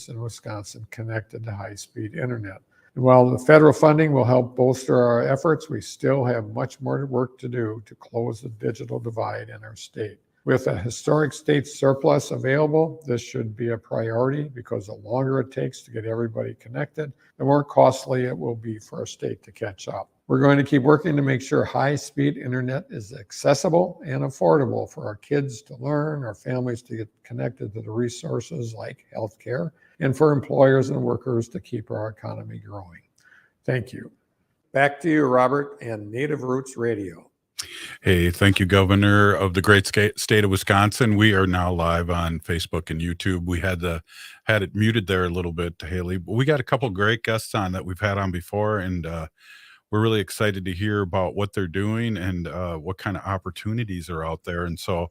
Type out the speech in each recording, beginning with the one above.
in Wisconsin connected to high-speed internet. And while the federal funding will help bolster our efforts, we still have much more work to do to close the digital divide in our state. With a historic state surplus available, this should be a priority because the longer it takes to get everybody connected, the more costly it will be for our state to catch up. We're going to keep working to make sure high-speed internet is accessible and affordable for our kids to learn, our families to get connected to the resources like healthcare, and for employers and workers to keep our economy growing. Thank you. Back to you, Robert, and Native Roots Radio. Hey, thank you, Governor of the great state of Wisconsin. We are now live on Facebook and YouTube. We had it muted there a little bit, Haley, but we got a couple great guests on that we've had on before, and we're really excited to hear about what they're doing and what kind of opportunities are out there. And so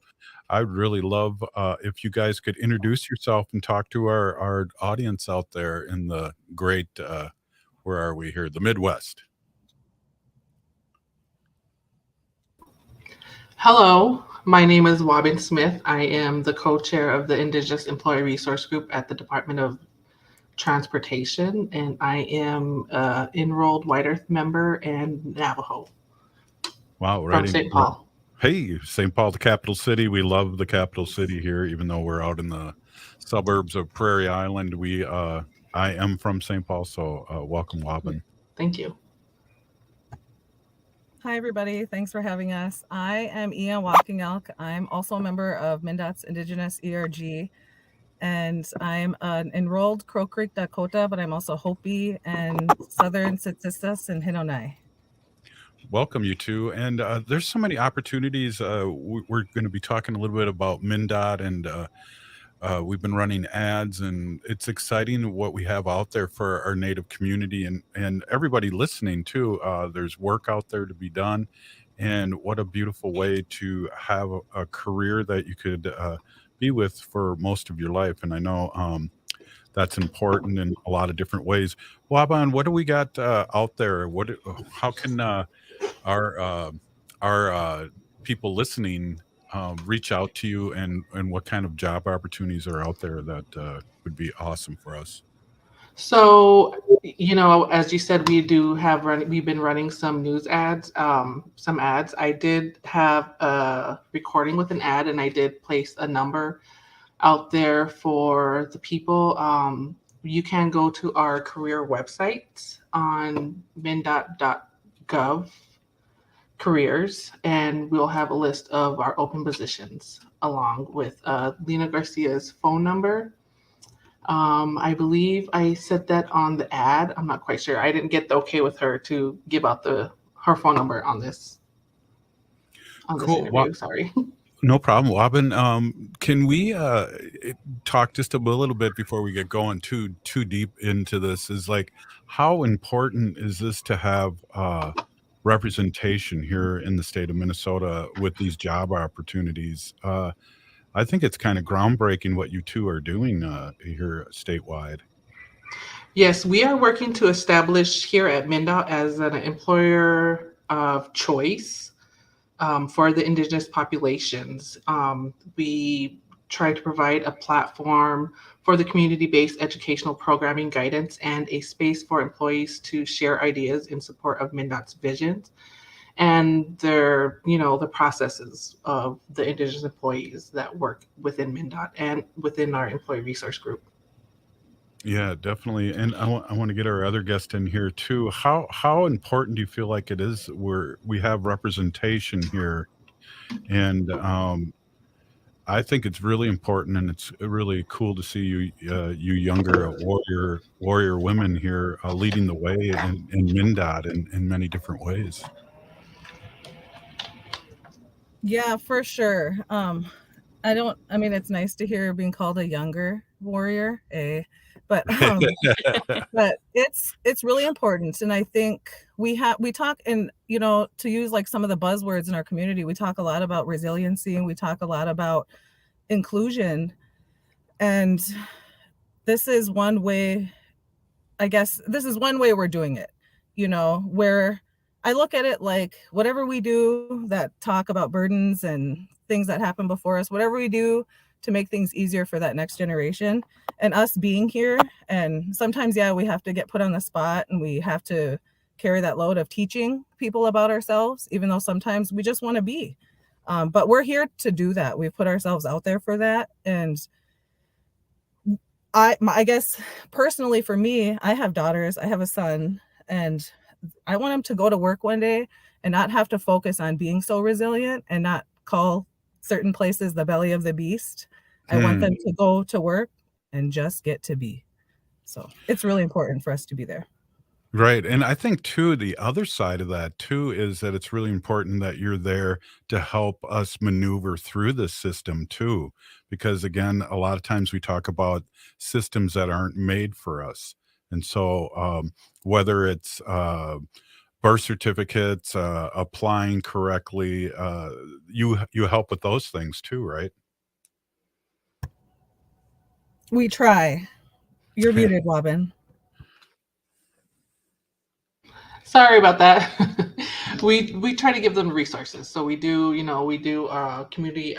I'd really love if you guys could introduce yourself and talk to our audience out there in the great, where are we here? The Midwest. Hello, my name is Waubun Smith. I am the co-chair of the Indigenous Employee Resource Group at the Department of Transportation, and I am an enrolled White Earth member and Navajo. Wow, right. From St. Paul. Hey, St. Paul, the capital city. We love the capital city here, even though we're out in the suburbs of Prairie Island. I am from St. Paul, so welcome, Waubun. Thank you. Hi, everybody. Thanks for having us. I am Inyan Walking Elk. I'm also a member of MnDOT's Indigenous ERG, and I'm an enrolled Crow Creek Dakota, but I'm also Hopi and Southern Tsitsis and Hinonai. Welcome, you two. And there's so many opportunities. We're going to be talking a little bit about MnDOT, and we've been running ads, and it's exciting what we have out there for our Native community and everybody listening too. There's work out there to be done, and what a beautiful way to have a career that you could be with for most of your life. And I know that's important in a lot of different ways. Waubun, what do we got out there? How can our people listening reach out to you, and what kind of job opportunities are out there that would be awesome for us? So, as you said, we've been running some news ads, some ads. I did have a recording with an ad, and I did place a number out there for the people. You can go to our career website on MnDOT.gov careers, and we'll have a list of our open positions along with Lena Garcia's phone number. I believe I said that on the ad. I'm not quite sure. I didn't get the okay with her to give out her phone number on this interview. Sorry. No problem, Waubun. Can we talk just a little bit before we get going too deep into this? Is like, how important is this to have representation here in the state of Minnesota with these job opportunities? I think it's kind of groundbreaking what you two are doing here statewide. Yes, we are working to establish here at MnDOT as an employer of choice for the Indigenous populations. We try to provide a platform for the community-based educational programming guidance and a space for employees to share ideas in support of MnDOT's visions and the processes of the Indigenous employees that work within MnDOT and within our employee resource group. Yeah, definitely. And I want to get our other guest in here too. How important do you feel like it is where we have representation here? And I think it's really important, and it's really cool to see you younger warrior women here leading the way in MnDOT in many different ways. Yeah, for sure. It's nice to hear being called a younger warrior, but it's really important. And I think we talk, and to use like some of the buzzwords in our community, we talk a lot about resiliency, and we talk a lot about inclusion. And this is one way, we're doing it, where I look at it like whatever we do that talk about burdens and things that happen before us, whatever we do to make things easier for that next generation. And us being here, and sometimes, yeah, we have to get put on the spot and we have to carry that load of teaching people about ourselves, even though sometimes we just want to be. But we're here to do that. We've put ourselves out there for that. And I guess personally for me, I have daughters, I have a son, and I want him to go to work one day and not have to focus on being so resilient and not call certain places the belly of the beast. I want them to go to work and just get to be. So it's really important for us to be there. Right. And I think too, the other side of that too is that it's really important that you're there to help us maneuver through this system too. Because again, a lot of times we talk about systems that aren't made for us. And so whether it's birth certificates, applying correctly, you help with those things too, right? We try. You're muted, Waubun. Sorry about that. we try to give them resources. So we do community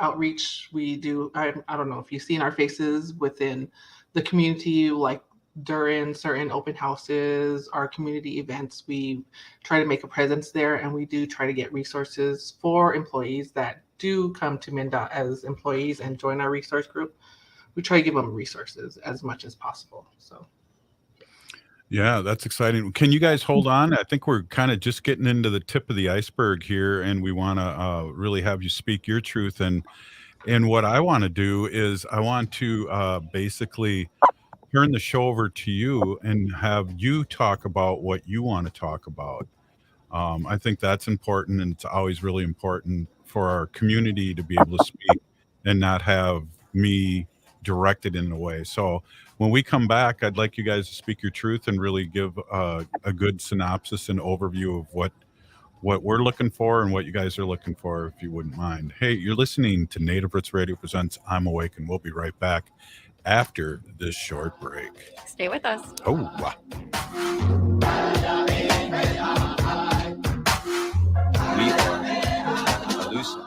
outreach. We do, I don't know if you've seen our faces within the community, like during certain open houses, our community events, we try to make a presence there, and we do try to get resources for employees that do come to MnDOT as employees and join our resource group. We try to give them resources as much as possible. So. Yeah, that's exciting. Can you guys hold on? I think we're kind of just getting into the tip of the iceberg here, and we want to really have you speak your truth. And what I want to do is I want to basically turn the show over to you and have you talk about what you want to talk about. I think that's important, and it's always really important for our community to be able to speak and not have me directed in a way. So when we come back, I'd like you guys to speak your truth and really give a good synopsis and overview of what we're looking for and what you guys are looking for, if you wouldn't mind. Hey, you're listening to Native Roots Radio Presents I'm Awake, and we'll be right back after this short break. Stay with us. Oh, wow. We are Hallucination.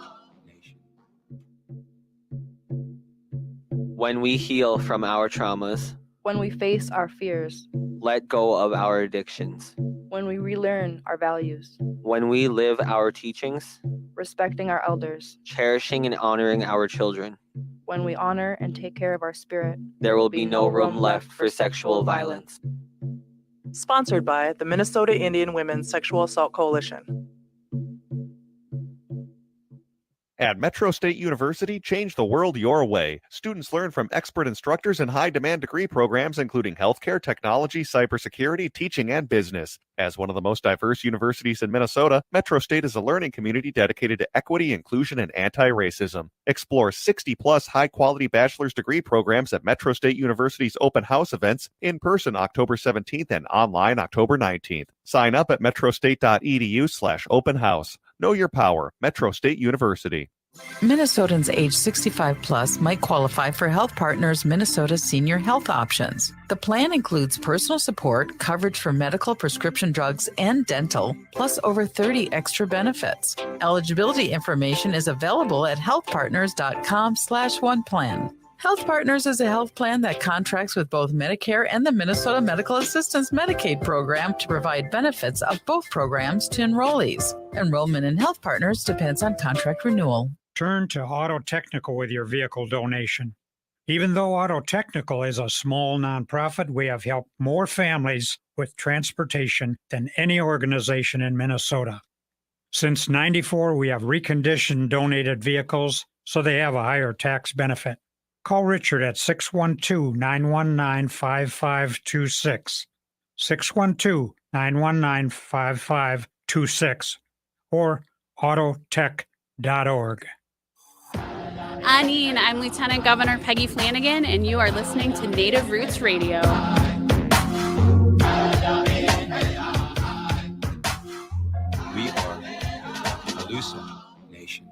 When we heal from our traumas, when we face our fears, let go of our addictions, when we relearn our values, when we live our teachings, respecting our elders, cherishing and honoring our children, when we honor and take care of our spirit, there will be no room left for sexual violence. Sponsored by the Minnesota Indian Women's Sexual Assault Coalition. At Metro State University, change the world your way. Students learn from expert instructors in high-demand degree programs including healthcare, technology, cybersecurity, teaching, and business. As one of the most diverse universities in Minnesota, Metro State is a learning community dedicated to equity, inclusion, and anti-racism. Explore 60-plus high-quality bachelor's degree programs at Metro State University's open house events in person October 17th and online October 19th. Sign up at metrostate.edu/open house. Know your power. Metro State University. Minnesotans age 65 plus might qualify for Health Partners Minnesota's Senior Health Options. The plan includes personal support, coverage for medical, prescription drugs, and dental, plus over 30 extra benefits. Eligibility information is available at healthpartners.com/oneplan. Health Partners is a health plan that contracts with both Medicare and the Minnesota Medical Assistance Medicaid program to provide benefits of both programs to enrollees. Enrollment in Health Partners depends on contract renewal. Turn to Auto Technical with your vehicle donation. Even though Auto Technical is a small nonprofit, we have helped more families with transportation than any organization in Minnesota. Since '94, we have reconditioned donated vehicles so they have a higher tax benefit. Call Richard at 612-919-5526, 612-919-5526, or autotech.org. Anine, I'm Lieutenant Governor Peggy Flanagan, and you are listening to Native Roots Radio. We are Hallucination.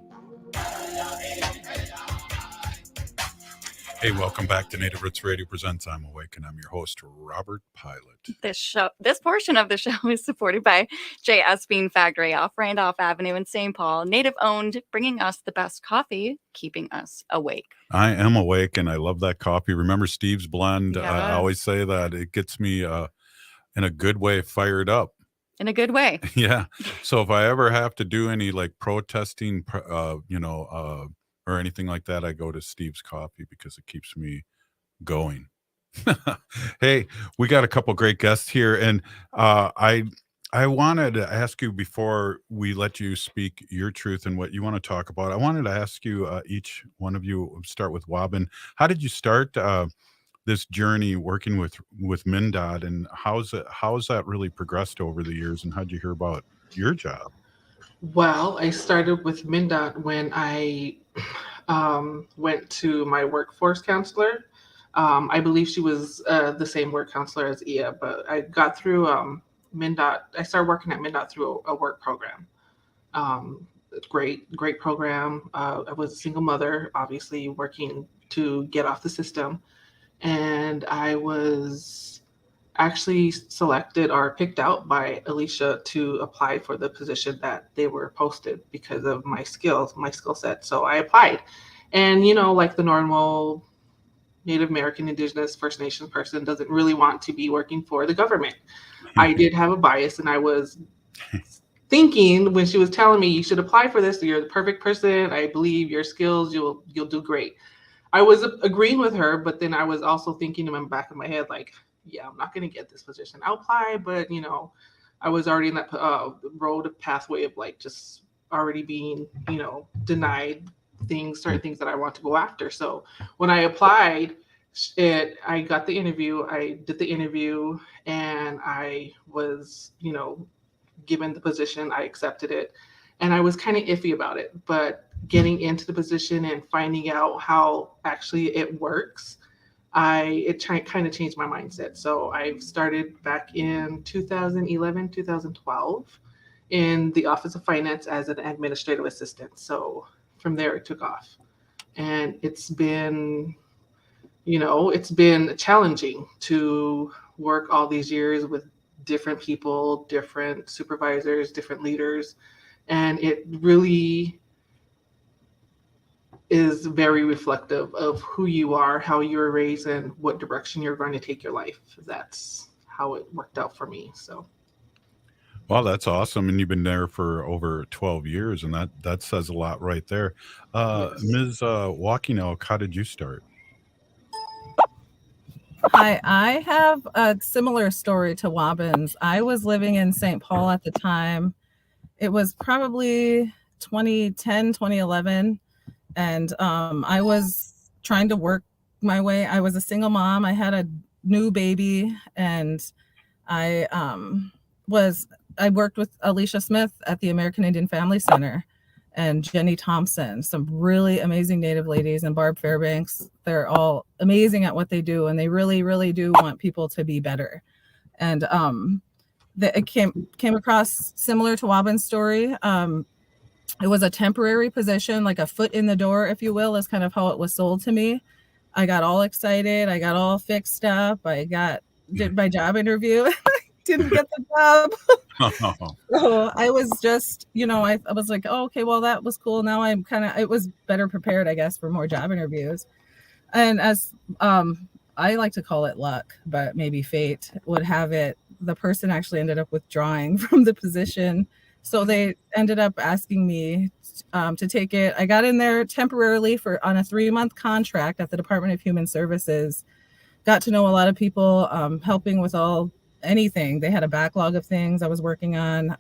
Hey, welcome back to Native Roots Radio Presents I'm Awake, and I'm your host, Robert Pilot. This portion of the show is supported by J.S. Bean Factory off Randolph Avenue in St. Paul. Native owned, bringing us the best coffee, keeping us awake. I am awake, and I love that coffee. Remember Steve's blend? Yes. I always say that it gets me in a good way fired up. In a good way. Yeah. So if I ever have to do any like protesting, or anything like that, I go to Steve's Coffee because it keeps me going. Hey, we got a couple great guests here, and I wanted to ask you before we let you speak your truth and what you want to talk about. I wanted to ask you, each one of you, start with Waubun. How did you start this journey working with MnDOT, and how's that really progressed over the years, and how'd you hear about your job? Well, I started with MnDOT when I went to my workforce counselor. I believe she was the same work counselor as Ia, but I got through MnDOT. I started working at MnDOT through a work program. Great program. I was a single mother, obviously working to get off the system. And I was actually selected or picked out by Alicia to apply for the position that they were posted because of my skill set. So I applied. And, like the normal Native American, Indigenous, First Nations person doesn't really want to be working for the government. I did have a bias, and I was thinking when she was telling me, you should apply for this, you're the perfect person. I believe your skills, you'll do great. I was agreeing with her, but then I was also thinking in the back of my head, like, yeah, I'm not going to get this position. I'll apply, but, I was already in that pathway of like just already being, denied certain things that I want to go after. So when I applied, I got the interview, I did the interview, and I was, given the position. I accepted it, and I was kind of iffy about it, but getting into the position and finding out how actually it works, it kind of changed my mindset. So I started back in 2011, 2012 in the Office of Finance as an administrative assistant. So from there it took off, and it's been challenging to work all these years with different people, different supervisors, different leaders, and it really is very reflective of who you are, how you were raised, and what direction you're going to take your life. That's how it worked out for me. So. Well, that's awesome. And you've been there for over 12 years, and that says a lot right there. Yes. Ms. Walking Elk, how did you start? Hi, I have a similar story to Waubun's. I was living in St. Paul at the time. It was probably 2010, 2011. And I was trying to work my way. I was a single mom. I had a new baby, and I worked with Alicia Smith at the American Indian Family Center and Jenny Thompson, some really amazing Native ladies, and Barb Fairbanks. They're all amazing at what they do, and they really, really do want people to be better. And it came across similar to Waubun's story. It was a temporary position, like a foot in the door, if you will, is kind of how it was sold to me. I got all excited. I got all fixed up. Did my job interview. Didn't get the job. So I was just, I was like, oh, okay, well, that was cool. Now it was better prepared, I guess, for more job interviews. And as I like to call it luck, but maybe fate would have it, the person actually ended up withdrawing from the position. So they ended up asking me to take it. I got in there temporarily on a 3-month contract at the Department of Human Services. Got to know a lot of people, helping with anything. They had a backlog of things I was working on.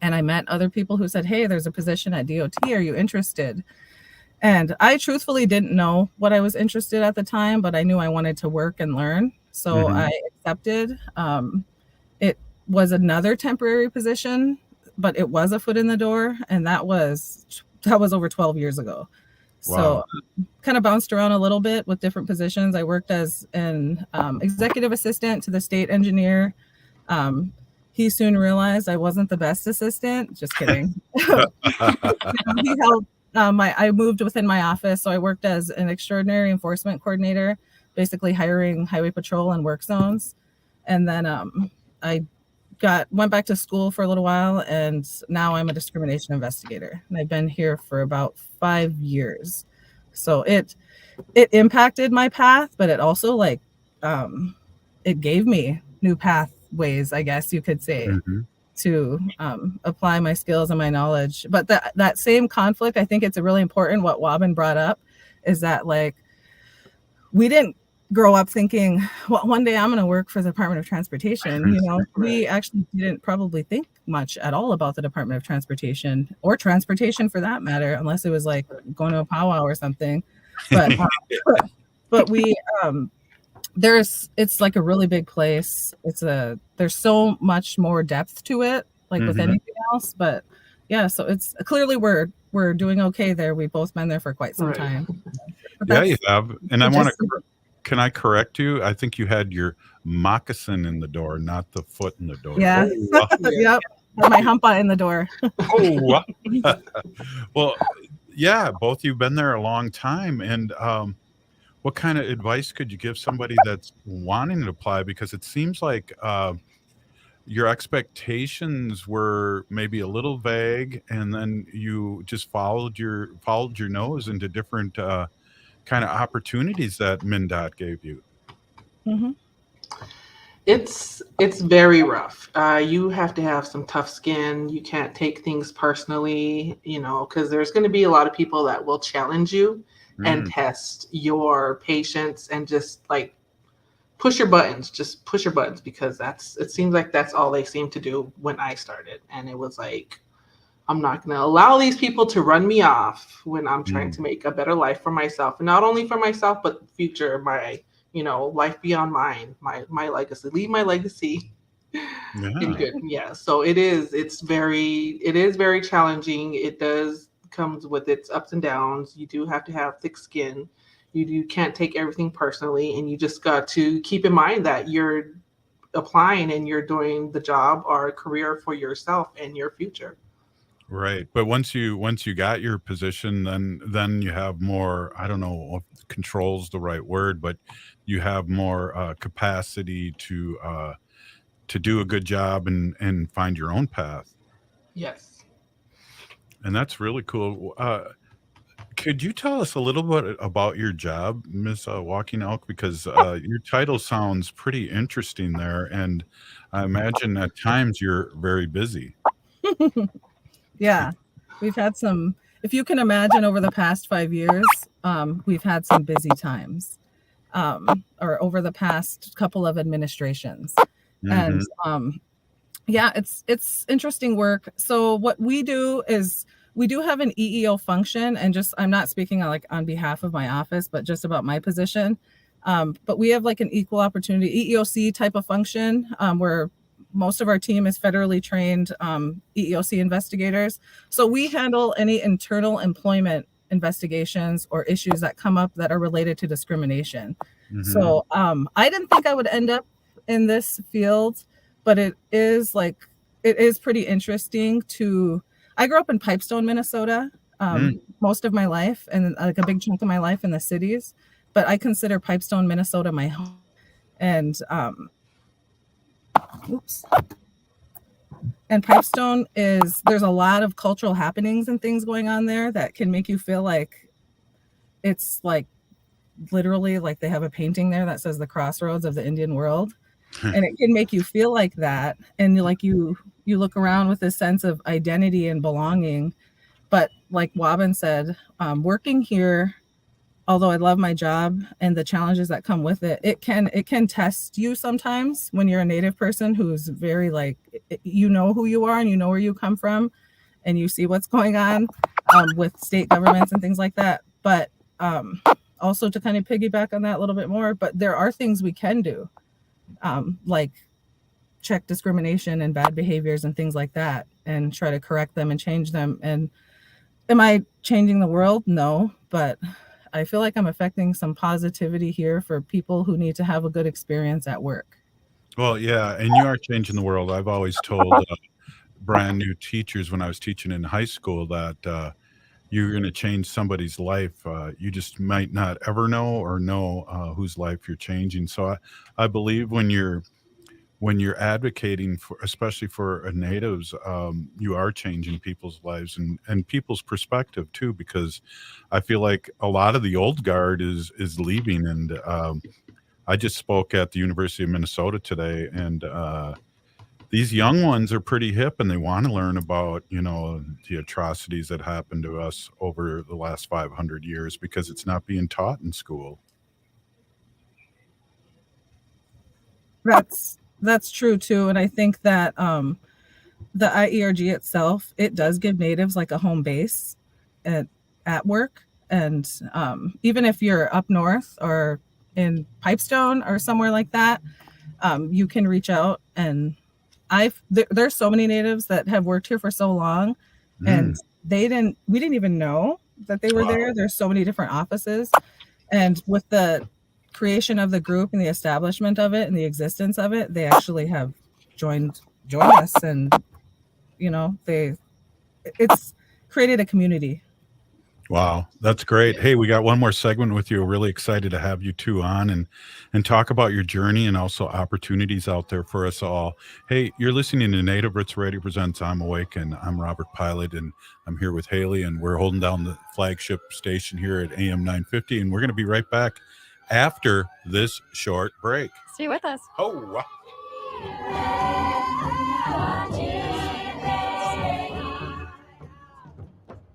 And I met other people who said, hey, there's a position at DOT. Are you interested? And I truthfully didn't know what I was interested at the time, but I knew I wanted to work and learn. So I accepted. It was another temporary position, but it was a foot in the door, and that was over 12 years ago. Wow. So kind of bounced around a little bit with different positions. I worked as an executive assistant to the state engineer. He soon realized I wasn't the best assistant. Just kidding. I moved within my office, so I worked as an extraordinary enforcement coordinator, basically hiring highway patrol and work zones. And then I went back to school for a little while, and now I'm a discrimination investigator. And I've been here for about 5 years. So it impacted my path, but it also it gave me new pathways, I guess you could say, to apply my skills and my knowledge. But that same conflict, I think it's really important. What Waubun brought up is that we didn't grow up thinking, well, one day I'm going to work for the Department of Transportation. We actually didn't probably think much at all about the Department of Transportation, or transportation for that matter, unless it was like going to a powwow or something. But but we it's like a really big place. There's so much more depth to it, like with anything else. But yeah, so it's clearly we're doing okay there. We've both been there for quite some time. Yeah, you have. And can I correct you? I think you had your moccasin in the door, not the foot in the door. Yeah. Yep. My humpa in the door. Well, yeah, both you've been there a long time. And what kind of advice could you give somebody that's wanting to apply? Because it seems like your expectations were maybe a little vague, and then you just followed your nose into different kind of opportunities that MnDOT gave you. It's very rough. You have to have some tough skin. You can't take things personally, because there's going to be a lot of people that will challenge you and test your patience and just push your buttons. Just push your buttons, because it seems like that's all they seem to do when I started. And it was like, I'm not going to allow these people to run me off when I'm trying to make a better life for myself, and not only for myself, but future, my, life beyond mine, my legacy, leave my legacy in good. Yeah. So it's very challenging. It comes with its ups and downs. You do have to have thick skin. You can't take everything personally, and you just got to keep in mind that you're applying and you're doing the job or a career for yourself and your future. Right. But once you got your position, then you have more, I don't know if control's the right word, but you have more capacity to do a good job and find your own path. Yes. And that's really cool. Could you tell us a little bit about your job, Ms. Walking Elk? Because your title sounds pretty interesting there, and I imagine at times you're very busy. Yeah, we've had some, if you can imagine, over the past 5 years, we've had some busy times, or over the past couple of administrations. And yeah, it's interesting work. So what we do is we do have an EEO function, and I'm not speaking on behalf of my office, but just about my position. But we have an equal opportunity EEOC type of function, where most of our team is federally trained EEOC investigators. So we handle any internal employment investigations or issues that come up that are related to discrimination. So I didn't think I would end up in this field, but it is pretty interesting I grew up in Pipestone, Minnesota, most of my life, and a big chunk of my life in the cities, but I consider Pipestone, Minnesota my home. And and Pipestone there's a lot of cultural happenings and things going on there that can make you feel like it's literally they have a painting there that says the crossroads of the Indian world. And it can make you feel like that. And you look around with this sense of identity and belonging. But like Waubun said, working here, although I love my job and the challenges that come with it, it can test you sometimes when you're a Native person who's very who you are and you know where you come from and you see what's going on with state governments and things like that. But also to kind of piggyback on that a little bit more, but there are things we can do, like check discrimination and bad behaviors and things like that and try to correct them and change them. And am I changing the world? No, but I feel like I'm affecting some positivity here for people who need to have a good experience at work. Well, yeah, and you are changing the world. I've always told brand new teachers when I was teaching in high school that, you're going to change somebody's life. You just might not ever know whose life you're changing. So I believe when you're advocating for, especially for natives, you are changing people's lives and people's perspective too, because I feel like a lot of the old guard is leaving. And I just spoke at the University of Minnesota today, and these young ones are pretty hip, and they want to learn about, the atrocities that happened to us over the last 500 years, because it's not being taught in school. That's true too. And I think that the IERG itself, it does give natives like a home base at work. And even if you're up north or in Pipestone or somewhere like that, you can reach out. And there's so many natives that have worked here for so long, and we didn't even know that they were there. There's so many different offices. And with the creation of the group and the establishment of it and the existence of it, they actually have joined us, and it's created a community. Wow, that's great. Hey, we got one more segment with you. We're really excited to have you two on and talk about your journey and also opportunities out there for us all. Hey, you're listening to Native Roots Radio Presents I'm Awake, and I'm Robert Pilot, and I'm here with Haley, and we're holding down the flagship station here at AM 950, and we're going to be right back after this short break. Stay with us. Oh,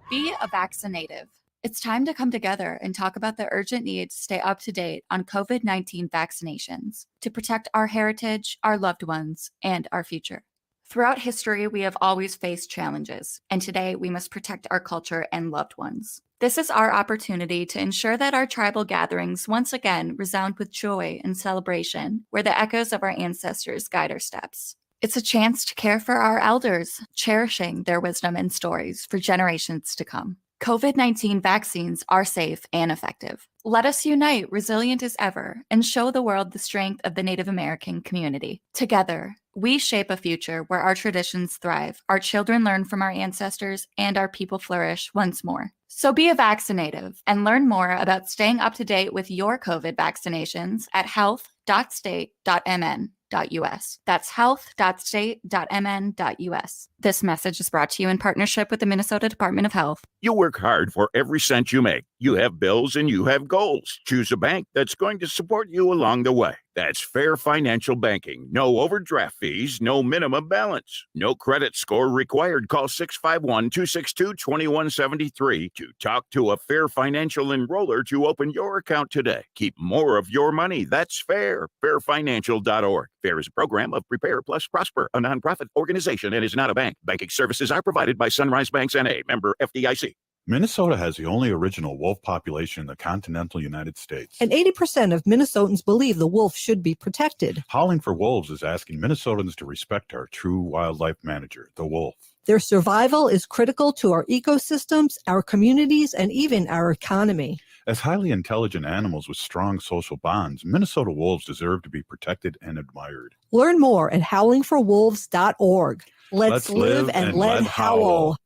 Be a vaccinative. It's time to come together and talk about the urgent need to stay up to date on COVID-19 vaccinations to protect our heritage, our loved ones, and our future. Throughout history, we have always faced challenges, and today we must protect our culture and loved ones. This is our opportunity to ensure that our tribal gatherings once again resound with joy and celebration, where the echoes of our ancestors guide our steps. It's a chance to care for our elders, cherishing their wisdom and stories for generations to come. COVID-19 vaccines are safe and effective. Let us unite, resilient as ever, and show the world the strength of the Native American community. Together, we shape a future where our traditions thrive, our children learn from our ancestors, and our people flourish once more. So be a vaccinative and learn more about staying up to date with your COVID vaccinations at health.state.mn.us. That's health.state.mn.us. This message is brought to you in partnership with the Minnesota Department of Health. You work hard for every cent you make. You have bills and you have goals. Choose a bank that's going to support you along the way. That's Fair Financial Banking. No overdraft fees, no minimum balance, no credit score required. Call 651-262-2173 to talk to a Fair Financial enroller to open your account today. Keep more of your money. That's fair. Fairfinancial.org. FAIR is a program of Prepare Plus Prosper, a nonprofit organization, and is not a bank. Banking services are provided by Sunrise Banks N.A., member FDIC. Minnesota has the only original wolf population in the continental United States. And 80% of Minnesotans believe the wolf should be protected. Howling for Wolves is asking Minnesotans to respect our true wildlife manager, the wolf. Their survival is critical to our ecosystems, our communities, and even our economy. As highly intelligent animals with strong social bonds, Minnesota wolves deserve to be protected and admired. Learn more at howlingforwolves.org. Let's live and let howl.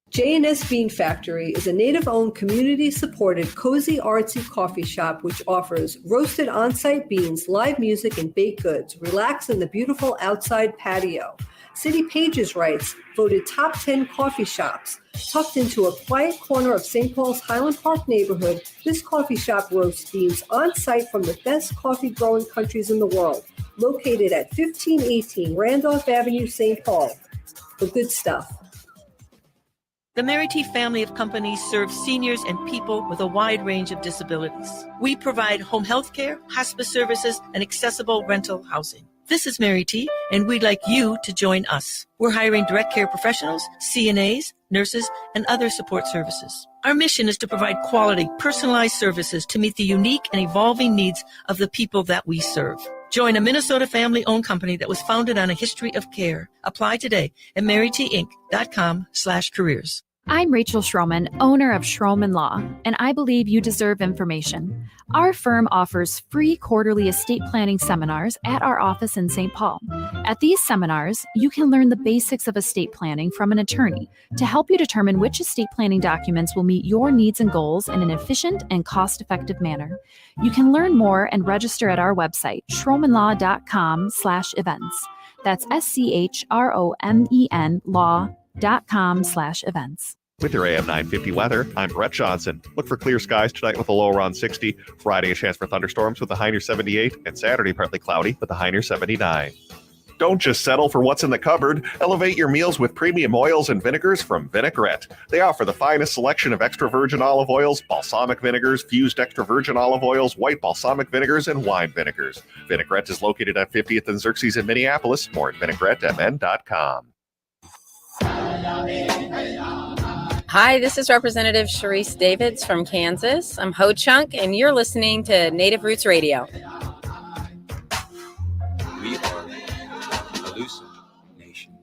J&S Bean Factory is a native-owned, community-supported, cozy, artsy coffee shop which offers roasted on-site beans, live music, and baked goods. Relax in the beautiful outside patio. City Pages writes, voted top 10 coffee shops. Tucked into a quiet corner of St. Paul's Highland Park neighborhood, this coffee shop roasts beans on-site from the best coffee-growing countries in the world. Located at 1518 Randolph Avenue, St. Paul. The good stuff. The Merity family of companies serves seniors and people with a wide range of disabilities. We provide home health care, hospice services, and accessible rental housing. This is Merity, and we'd like you to join us. We're hiring direct care professionals, CNAs, nurses, and other support services. Our mission is to provide quality, personalized services to meet the unique and evolving needs of the people that we serve. Join a Minnesota family-owned company that was founded on a history of care. Apply today at merityinc.com/careers. I'm Rachel Schroman, owner of Schroman Law, and I believe you deserve information. Our firm offers free quarterly estate planning seminars at our office in St. Paul. At these seminars, you can learn the basics of estate planning from an attorney to help you determine which estate planning documents will meet your needs and goals in an efficient and cost-effective manner. You can learn more and register at our website, schromenlaw.com/events. That's SCHROMEN law.com/events. With your AM 950 weather, I'm Brett Johnson. Look for clear skies tonight with a low around 60. Friday, a chance for thunderstorms with a high near 78. And Saturday, partly cloudy with a high near 79. Don't just settle for what's in the cupboard. Elevate your meals with premium oils and vinegars from Vinaigrette. They offer the finest selection of extra virgin olive oils, balsamic vinegars, fused extra virgin olive oils, white balsamic vinegars, and wine vinegars. Vinaigrette is located at 50th and Xerxes in Minneapolis. More at vinaigrette.mn.com. Hi, this is Representative Sharice Davids from Kansas. I'm Ho Chunk, and you're listening to Native Roots Radio. We are Elusive Nation.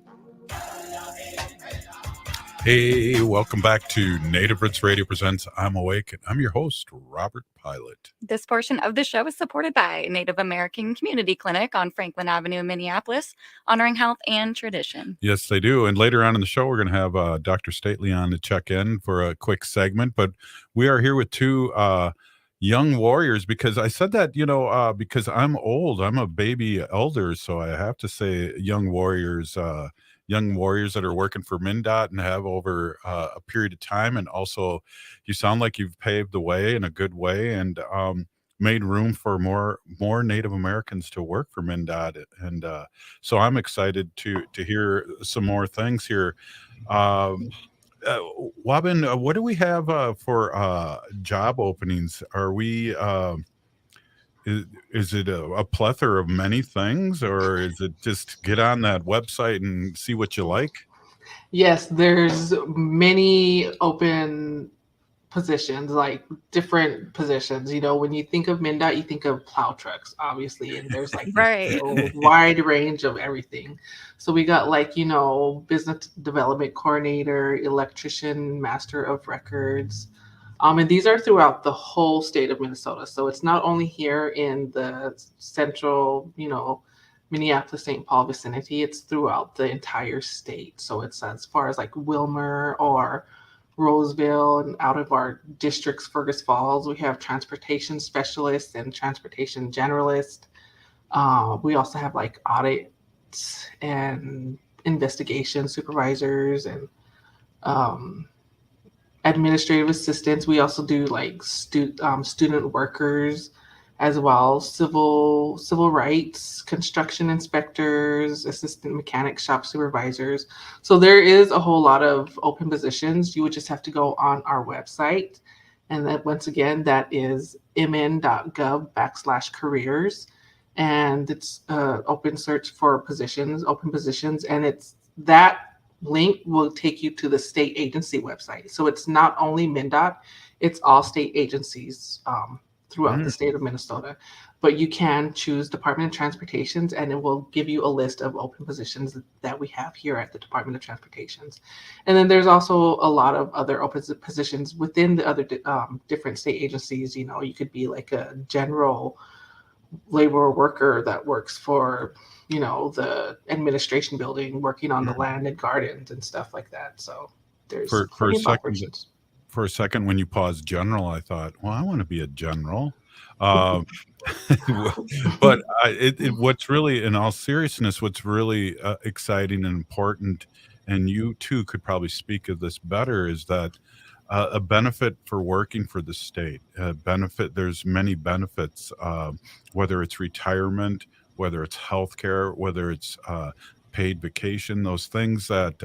Hey, welcome back to Native Roots Radio Presents I'm Awake. I'm your host, Robert Pilot. This portion of the show is supported by Native American Community Clinic on Franklin Avenue in Minneapolis, honoring health and tradition. Yes, they do. And later on in the show, we're going to have Dr. Stately on to check in for a quick segment. But we are here with two young warriors, because I said that, because I'm old. I'm a baby elder, so I have to say young warriors that are working for MnDOT and have over a period of time. And also, you sound like you've paved the way in a good way and made room for more Native Americans to work for MnDOT. And so I'm excited to hear some more things here. Waubun, what do we have for job openings? Are we... Is it a plethora of many things, or is it just get on that website and see what you like? Yes, there's many open positions, like different positions. When you think of MnDOT, you think of plow trucks, obviously, and there's like right. a wide range of everything. So we got business development coordinator, electrician, master of records. And these are throughout the whole state of Minnesota. So it's not only here in the central, Minneapolis, St. Paul vicinity, it's throughout the entire state. So it's as far as like Wilmer or Roseville, and out of our districts, Fergus Falls, we have transportation specialists and transportation generalists. We also have like audit and investigation supervisors and administrative assistants. We also do like student workers as well, civil rights, construction inspectors, assistant mechanic shop supervisors. So there is a whole lot of open positions. You would just have to go on our website. And then once again, that is mn.gov/careers. And it's open search for open positions. And it's that link will take you to the state agency website. So it's not only MnDOT, it's all state agencies throughout the state of Minnesota. But you can choose Department of Transportations, and it will give you a list of open positions that we have here at the Department of Transportations. And then there's also a lot of other open positions within the other different state agencies. You could be like a general labor worker that works for the administration building, working on the land and gardens and stuff like that. So there's for a second when you paused general, I thought, well, I want to be a general. But what's really, in all seriousness, what's really exciting and important, and you too could probably speak of this better, is that a benefit for working for the state, there's many benefits, whether it's retirement, whether it's healthcare, whether it's paid vacation, those things that,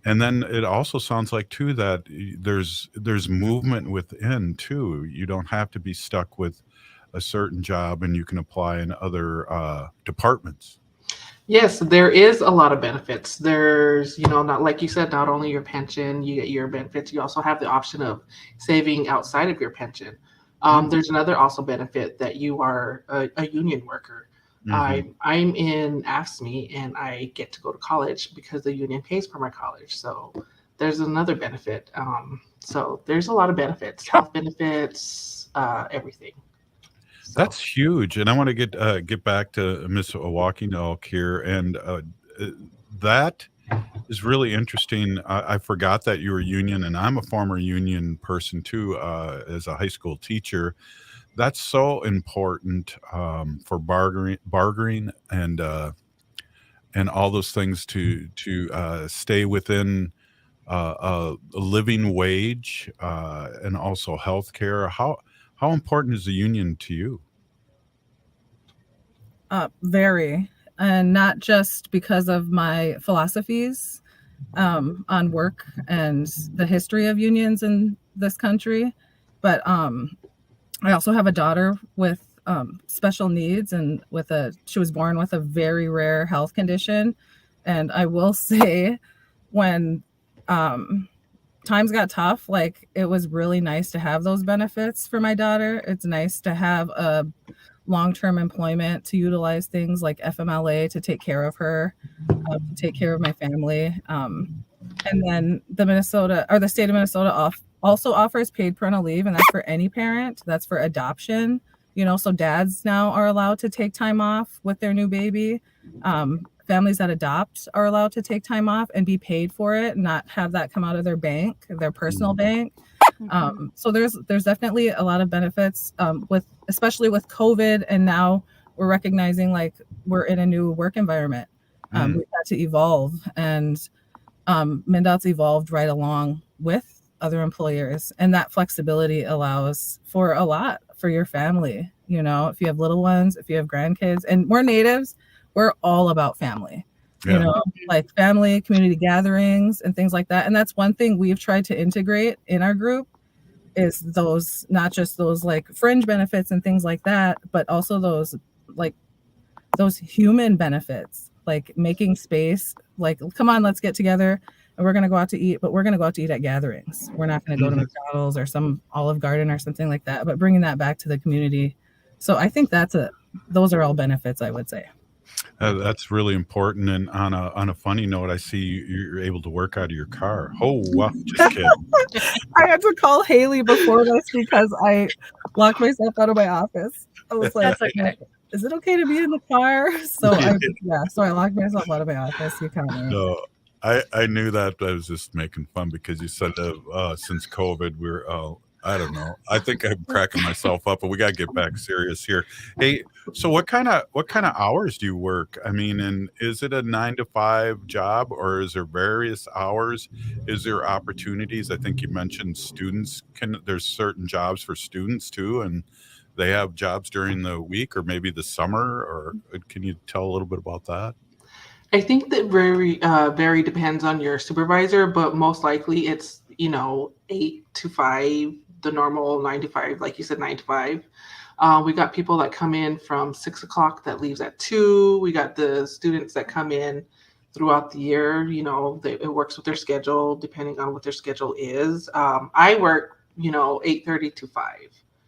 and then it also sounds like too that there's movement within too. You don't have to be stuck with a certain job, and you can apply in other departments. Yes, there is a lot of benefits. There's, not like you said, not only your pension, you get your benefits, you also have the option of saving outside of your pension. There's another also benefit that you are a union worker. I'm in AFSCME, and I get to go to college because the union pays for my college. So there's another benefit. So there's a lot of benefits, health benefits, everything. That's huge. And I want to get back to Miss Walking Elk here. And that is really interesting. I forgot that you were union, and I'm a former union person too, as a high school teacher. That's so important for bargaining and all those things to stay within a living wage and also health care. How important is the union to you? Very, and not just because of my philosophies on work and the history of unions in this country, but I also have a daughter with special needs, and she was born with a very rare health condition. And I will say, when times got tough, like, it was really nice to have those benefits for my daughter. It's nice to have a long-term employment to utilize things like FMLA to take care of her, to take care of my family. And then the state of Minnesota also offers paid parental leave, and that's for any parent. That's for adoption. So dads now are allowed to take time off with their new baby. Families that adopt are allowed to take time off and be paid for it, not have that come out of their bank, their personal bank. So there's definitely a lot of benefits especially with COVID, and now we're recognizing, like, we're in a new work environment. We've had to evolve, and MnDOT's evolved right along with other employers, and that flexibility allows for a lot for your family. If you have little ones, if you have grandkids, and we're natives, we're all about family. Like family, community gatherings, and things like that. And that's one thing we've tried to integrate in our group, is those, not just those like fringe benefits and things like that, but also those human benefits, like making space, like, come on, let's get together and we're going to go out to eat, but we're going to go out to eat at gatherings. We're not going to go to McDonald's or some Olive Garden or something like that, but bringing that back to the community. So I think those are all benefits, I would say. That's really important. And on a funny note, I see you're able to work out of your car. Oh, wow, just kidding. I had to call Haley before this because I locked myself out of my office. I was like, is it okay to be in the car? So I locked myself out of my office. You caught me. No, I knew that, but I was just making fun because you said that since COVID, we're I don't know. I think I'm cracking myself up, but we got to get back serious here. Hey, so what kind of hours do you work? I mean, and is it a 9-to-5 job, or is there various hours? Is there opportunities? I think you mentioned there's certain jobs for students too, and they have jobs during the week or maybe the summer, or can you tell a little bit about that? I think that very depends on your supervisor, but most likely it's 8 to 5, the normal 9 to 5, like you said, 9 to 5. We got people that come in from 6 o'clock that leaves at 2. We got the students that come in throughout the year. It works with their schedule depending on what their schedule is. I work 8:30 to 5.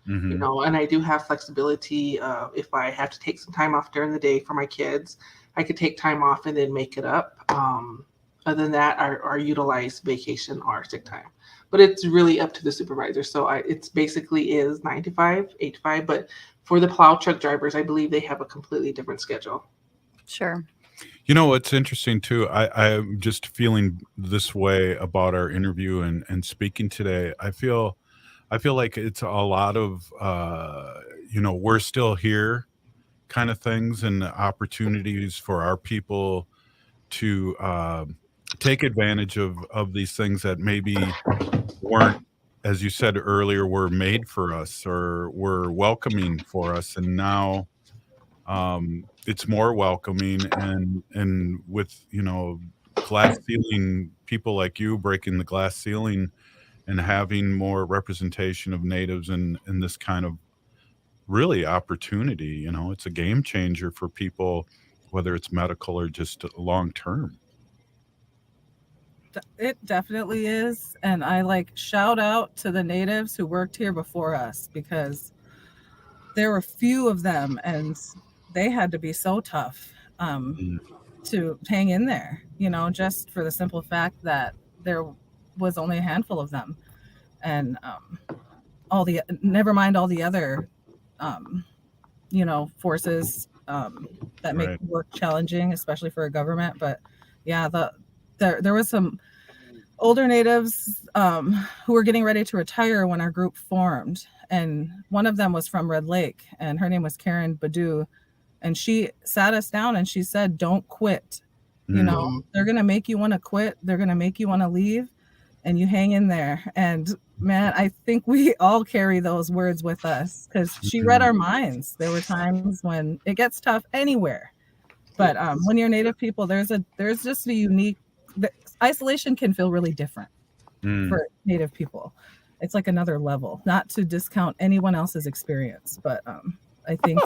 And I do have flexibility. If I have to take some time off during the day for my kids, I could take time off and then make it up. Other than that, I utilize vacation or sick time. But it's really up to the supervisor. So it's basically is 9 to 5, 8 to 5. But for the plow truck drivers, I believe they have a completely different schedule. Sure. What's interesting too, I'm just feeling this way about our interview and speaking today. I feel like it's a lot of, we're still here kind of things, and opportunities for our people to take advantage of these things that maybe weren't, as you said earlier, were made for us or were welcoming for us. And now it's more welcoming, and with, glass ceiling, people like you breaking the glass ceiling and having more representation of natives in this kind of really opportunity. It's a game changer for people, whether it's medical or just long term. It definitely is. And I shout out to the natives who worked here before us, because there were few of them and they had to be so tough to hang in there, just for the simple fact that was only a handful of them. And never mind all the other, forces that make work challenging, especially for a government. But yeah, there was some older natives who were getting ready to retire when our group formed. And one of them was from Red Lake, and her name was Karen Badu. And she sat us down and she said, don't quit. You know, they're going to make you want to quit. They're going to make you want to leave, and you hang in there. And man, I think we all carry those words with us because she read our minds. There were times when it gets tough anywhere. But when you're Native people, there's just a unique, isolation can feel really different for Native people. It's like another level, not to discount anyone else's experience. But I think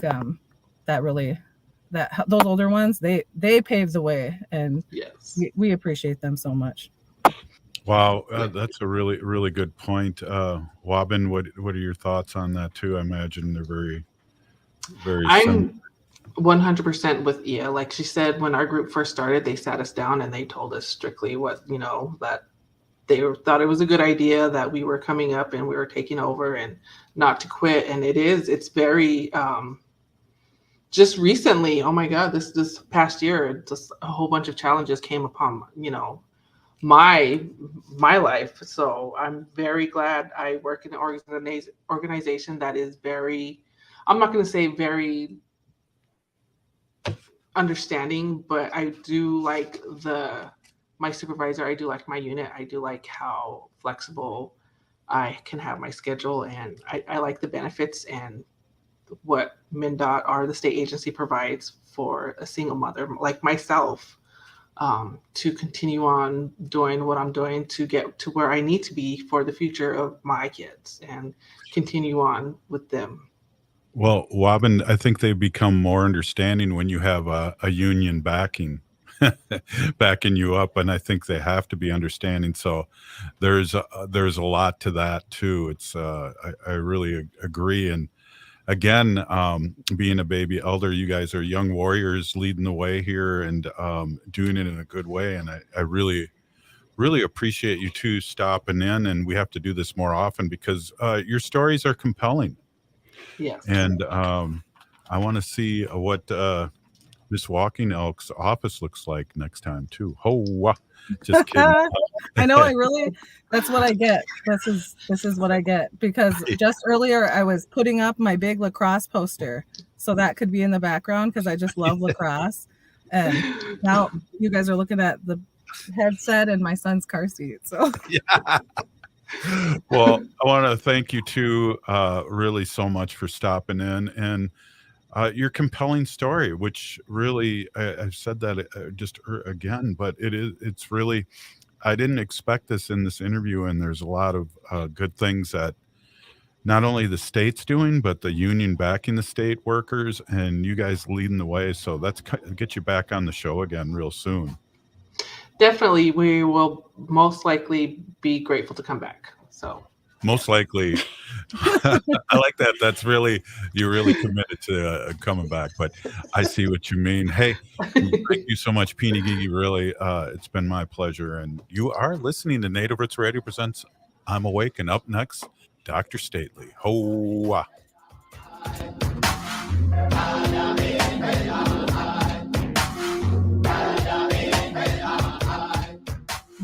those older ones, they paved the way, and yes, we appreciate them so much. Wow, that's a really, really good point. Waubun, what are your thoughts on that too? I imagine they're very, very similar. I'm 100% with Ia. Like she said, when our group first started, they sat us down and they told us strictly what, that they thought it was a good idea, that we were coming up and we were taking over and not to quit. And it's very, just recently, oh my God, this past year, just a whole bunch of challenges came upon, my life. So I'm very glad I work in an organization that is very, I'm not going to say very understanding, but I do like my supervisor. I do like my unit. I do like how flexible I can have my schedule, and I like the benefits and what MnDOT, or the state agency, provides for a single mother like myself, to continue on doing what I'm doing to get to where I need to be for the future of my kids and continue on with them. Well, Waubun, I think they become more understanding when you have a union backing you up, and I think they have to be understanding. So there's a lot to that too. It's I really agree. And again, being a baby elder, you guys are young warriors leading the way here and doing it in a good way. And I really, really appreciate you two stopping in, and we have to do this more often because your stories are compelling. Yes. And I want to see what Miss Walking Elk's office looks like next time too. Oh, just kidding. I know. That's what I get. This is what I get, because just earlier I was putting up my big lacrosse poster so that could be in the background because I just love lacrosse. And now you guys are looking at the headset and my son's car seat. So yeah. Well, I want to thank you two really so much for stopping in, and your compelling story, which really, I've said that just again, but it's really, I didn't expect this in this interview, and there's a lot of good things that not only the state's doing, but the union backing the state workers, and you guys leading the way. So let's get you back on the show again real soon. Definitely, we will most likely be grateful to come back. So most likely. I like that. You're really committed to coming back, but I see what you mean. Hey, thank you so much, Peeny Gigi. Really, it's been my pleasure. And you are listening to Native Roots Radio presents I'm Awake, and up next, Dr. Stately. Ho!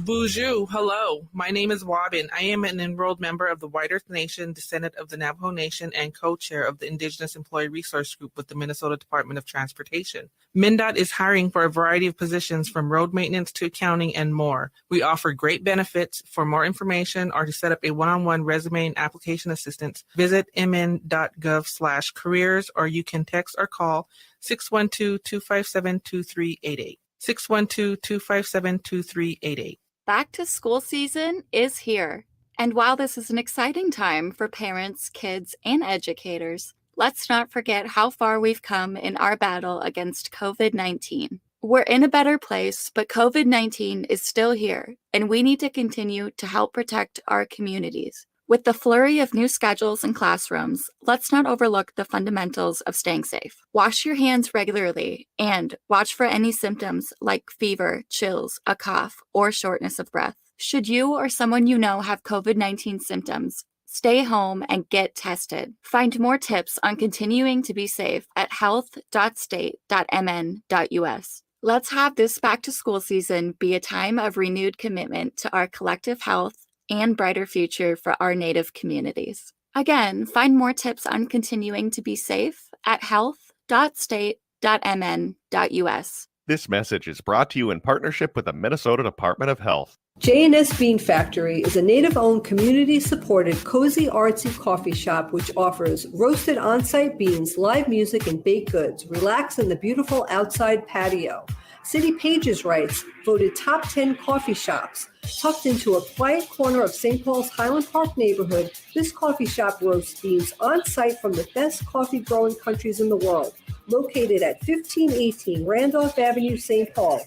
Bonjour, hello. My name is Waubun. I am an enrolled member of the White Earth Nation, descendant of the Navajo Nation, and co-chair of the Indigenous Employee Resource Group with the Minnesota Department of Transportation. MnDOT is hiring for a variety of positions from road maintenance to accounting and more. We offer great benefits. For more information or to set up a one-on-one resume and application assistance, visit mn.gov/careers, or you can text or call 612-257-2388. 612-257-2388. Back to school season is here. And while this is an exciting time for parents, kids, and educators, let's not forget how far we've come in our battle against COVID-19. We're in a better place, but COVID-19 is still here, and we need to continue to help protect our communities. With the flurry of new schedules and classrooms, let's not overlook the fundamentals of staying safe. Wash your hands regularly and watch for any symptoms like fever, chills, a cough, or shortness of breath. Should you or someone you know have COVID-19 symptoms, stay home and get tested. Find more tips on continuing to be safe at health.state.mn.us. Let's have this back to school season be a time of renewed commitment to our collective health and brighter future for our Native communities. Again, find more tips on continuing to be safe at health.state.mn.us. This message is brought to you in partnership with the Minnesota Department of Health. J&S Bean Factory is a native-owned, community-supported, cozy, artsy coffee shop which offers roasted on-site beans, live music, and baked goods. Relax in the beautiful outside patio. City Pages writes, voted top 10 coffee shops. Tucked into a quiet corner of St. Paul's Highland Park neighborhood, this coffee shop roasts beans on-site from the best coffee-growing countries in the world. Located at 1518 Randolph Avenue, St. Paul.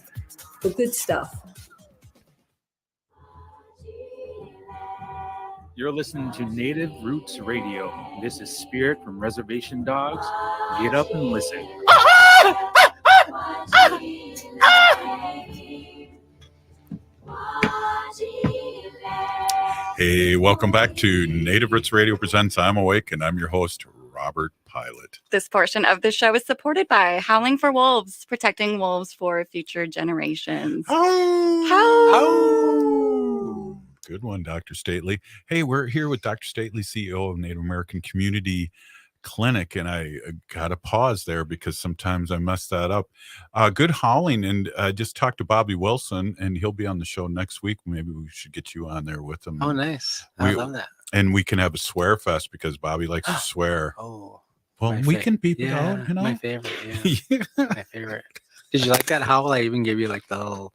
The good stuff. You're listening to Native Roots Radio. This is Spirit from Reservation Dogs. Get up and listen. Hey, welcome back to Native Roots Radio presents I'm Awake, and I'm your host, Robert Pilot. This portion of the show is supported by Howling for Wolves, protecting wolves for future generations. Good one, Dr. Stately. Hey, we're here with Dr. Stately, CEO of Native American Community Clinic, and I got to pause there because sometimes I mess that up. Good hauling, and I just talked to Bobby Wilson, and he'll be on the show next week. Maybe we should get you on there with him. Oh, nice. I love that. And we can have a swear fest because Bobby likes to swear. Oh, well, we can beep it out, you know? My favorite. Yeah. My favorite. Did you like that howl? I even gave you like the little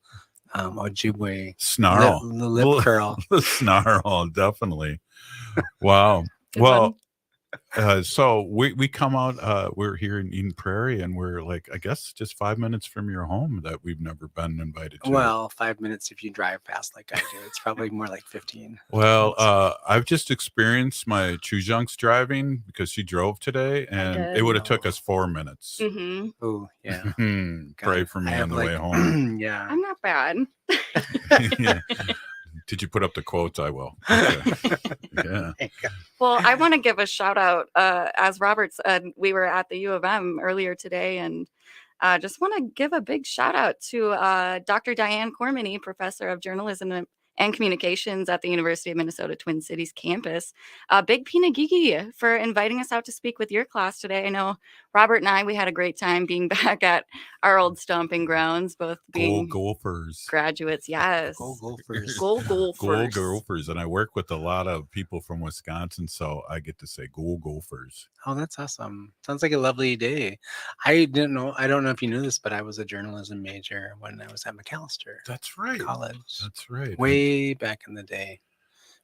Ojibwe snarl, the lip curl. The snarl, definitely. Wow. Well, so we come out, we're here in Eden Prairie, and we're like, I guess just 5 minutes from your home that we've never been invited to. Well, 5 minutes if you drive fast like I do. It's probably more like 15. Well, I've just experienced my Chujunks driving because she drove today, and it would have took us 4 minutes. Mm-hmm. Oh, yeah. Pray for me on the way home. Yeah. I'm not bad. Yeah. Did you put up the quotes? I will. Okay. Yeah. Well, I want to give a shout out. As Robert said, we were at the U of M earlier today, and just want to give a big shout out to Dr. Diane Cormany, professor of journalism and communications at the University of Minnesota Twin Cities campus. Big Pinagigi for inviting us out to speak with your class today. I know Robert and I, we had a great time being back at our old stomping grounds, both being Gophers graduates. Yes. Go Gophers. Go Gophers. Go Gophers. And I work with a lot of people from Wisconsin, so I get to say go Gophers. Oh, that's awesome. Sounds like a lovely day. I don't know if you knew this, but I was a journalism major when I was at McAllister. That's right. College. That's right. Way back in the day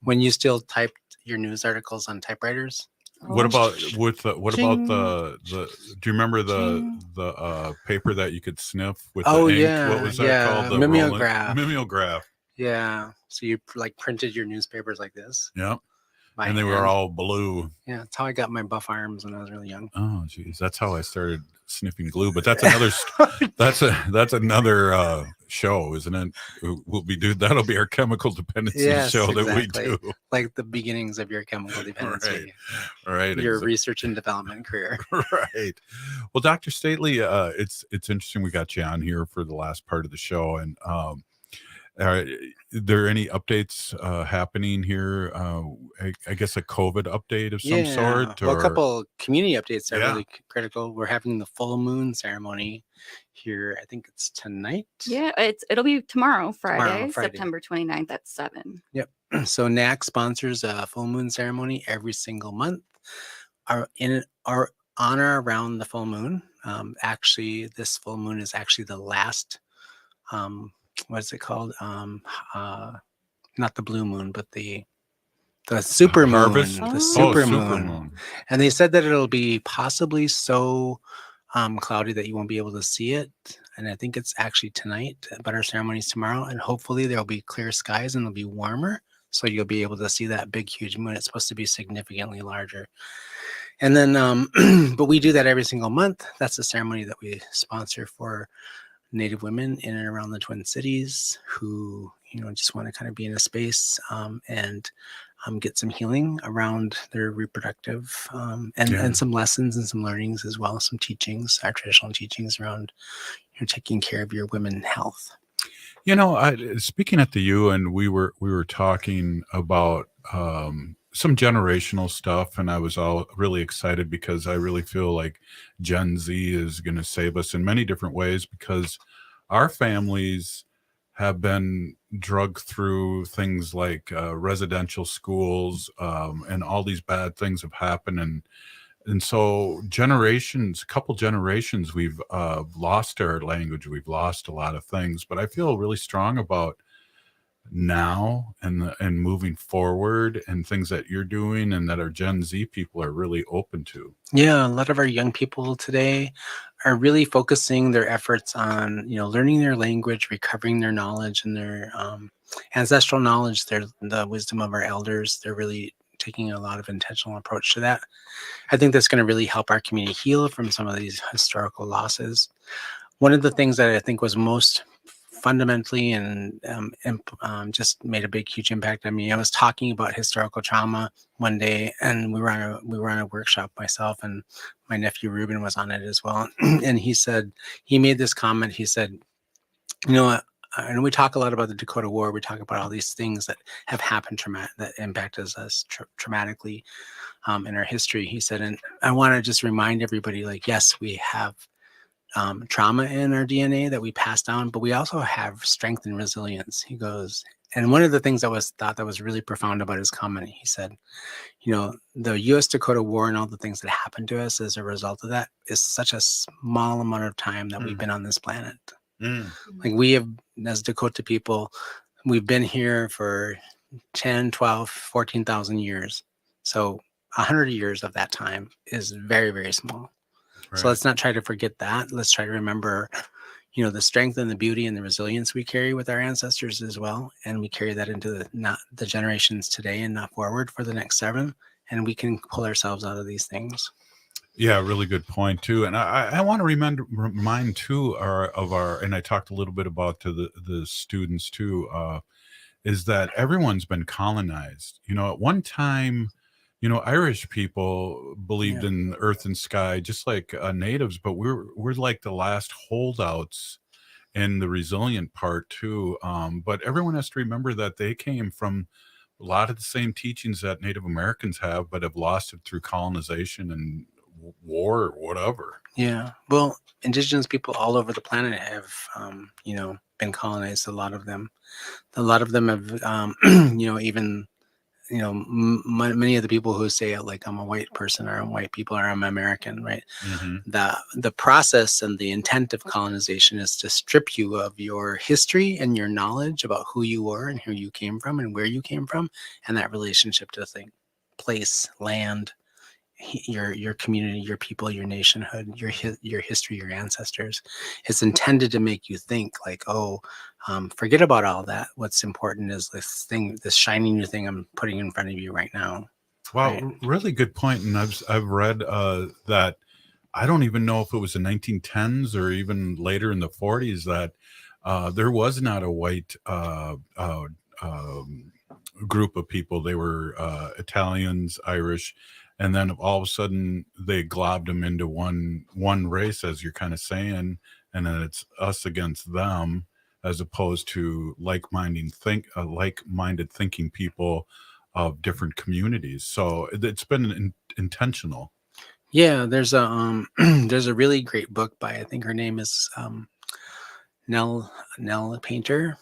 when you still typed your news articles on typewriters. What about the do you remember the paper that you could sniff with the ink? Yeah. What was that called? The mimeograph. Mimeograph. Yeah. So you like printed your newspapers like this. Yeah. By and they hand. were all blue. Yeah, that's how I got my buff arms when I was really young. Oh, geez, that's how I started sniffing glue. But that's another that's another show, isn't it? That'll be our chemical dependency show that we do. Like the beginnings of your chemical dependency. Right. Your research and development career. Right. Well, Dr. Stately, it's interesting we got you on here for the last part of the show, and are there any updates happening here? I guess a COVID update of some sort? Well, a couple community updates are really critical. We're having the full moon ceremony here. I think it's tonight. Yeah, it'll be tomorrow, Friday. September 29th at 7. Yep. So NACC sponsors a full moon ceremony every single month. Our honor around the full moon. Actually, this full moon is actually the last what's it called? Not the blue moon, but the super moon. The super moon. And they said that it'll be possibly so cloudy that you won't be able to see it. And I think it's actually tonight, but our ceremony is tomorrow. And hopefully there'll be clear skies and it'll be warmer. So you'll be able to see that big, huge moon. It's supposed to be significantly larger. And then, but we do that every single month. That's the ceremony that we sponsor for Native women in and around the Twin Cities who, just want to kind of be in a space and get some healing around their reproductive and some lessons and some learnings as well, some teachings, our traditional teachings around taking care of your women health. Speaking at the U, and we were talking about some generational stuff, and I was all really excited because I really feel like Gen Z is going to save us in many different ways, because our families have been drugged through things like residential schools, and all these bad things have happened, and so a couple generations, we've lost our language, we've lost a lot of things. But I feel really strong about now and moving forward, and things that you're doing and that our Gen Z people are really open to. Yeah, a lot of our young people today are really focusing their efforts on, learning their language, recovering their knowledge and their ancestral knowledge, the wisdom of our elders. They're really taking a lot of intentional approach to that. I think that's going to really help our community heal from some of these historical losses. One of the things that I think was most fundamentally and just made a huge impact on me. I was talking about historical trauma one day, and we were on a workshop, myself and my nephew Ruben was on it as well. And he made this comment. He said, and we talk a lot about the Dakota War. We talk about all these things that have happened that impacted us traumatically in our history. He said, and I want to just remind everybody, yes, we have trauma in our DNA that we pass down, but we also have strength and resilience. He goes, and one of the things that was really profound about his comment, he said, the U.S. Dakota War and all the things that happened to us as a result of that is such a small amount of time that we've been on this planet. We have, as Dakota people, we've been here for 10, 12, 14,000 years. So 100 years of that time is very, very small. Right. So let's not try to forget that. Let's try to remember, the strength and the beauty and the resilience we carry with our ancestors as well. And we carry that into the generations today and not forward for the next 7. And we can pull ourselves out of these things. Yeah, really good point too. And I want to remind too and I talked a little bit about to the students too, is that everyone's been colonized. At one time, Irish people believed in earth and sky, just like natives, but we're like the last holdouts in the resilient part too. But everyone has to remember that they came from a lot of the same teachings that Native Americans have, but have lost it through colonization and war or whatever. Yeah. Well, indigenous people all over the planet have, been colonized. A lot of them have, even, many of the people who say I'm a white person or I'm white people or I'm American, right? Mm-hmm. The process and the intent of colonization is to strip you of your history and your knowledge about who you were and who you came from and where you came from, and that relationship to place, land, your community, your people, your nationhood, your history, your ancestors. It's intended to make you think forget about all that. What's important is this shiny new thing I'm putting in front of you right now. Wow, right? Really good point. And I've read that I don't even know if it was the 1910s or even later in the 40s that there was not a white group of people. They were Italians, Irish. And then all of a sudden they globbed them into one race, as you're kind of saying, and then it's us against them, as opposed to like-minded thinking people of different communities. So it's been intentional. Yeah, there's a really great book by, I think her name is Nell Painter,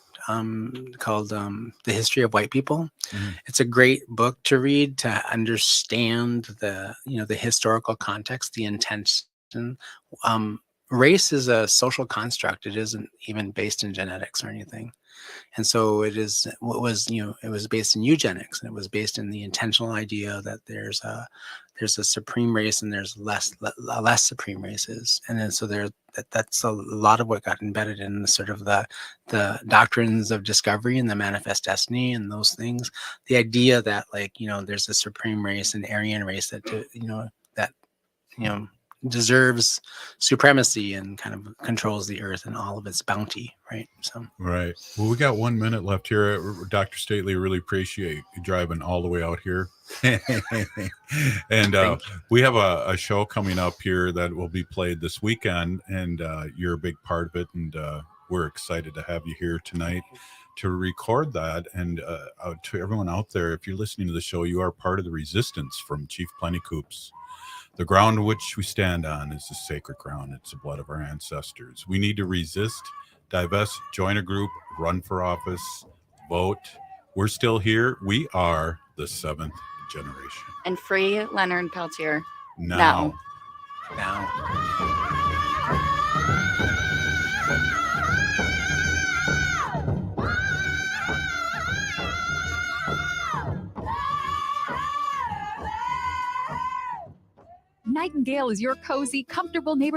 called The History of White People. Mm-hmm. It's a great book to read to understand the historical context, the intention. Race is a social construct. It isn't even based in genetics or anything. And so it was based in eugenics, and it was based in the intentional idea that there's a supreme race and there's less supreme races. And then so that's a lot of what got embedded in the sort of the doctrines of discovery and the manifest destiny and those things. The idea that there's a supreme race, an Aryan race that deserves supremacy and kind of controls the earth and all of its bounty, right? So Right. Well, we got 1 minute left here. Dr. Stately, really appreciate you driving all the way out here. And we have a show coming up here that will be played this weekend, and you're a big part of it. And we're excited to have you here tonight to record that. And to everyone out there, if you're listening to the show, you are part of the resistance from Chief Plenty Coops. The ground which we stand on is the sacred ground. It's the blood of our ancestors. We need to resist, divest, join a group, run for office, vote. We're still here. We are the 7th generation. And free Leonard Peltier. Now. Nightingale is your cozy, comfortable neighborhood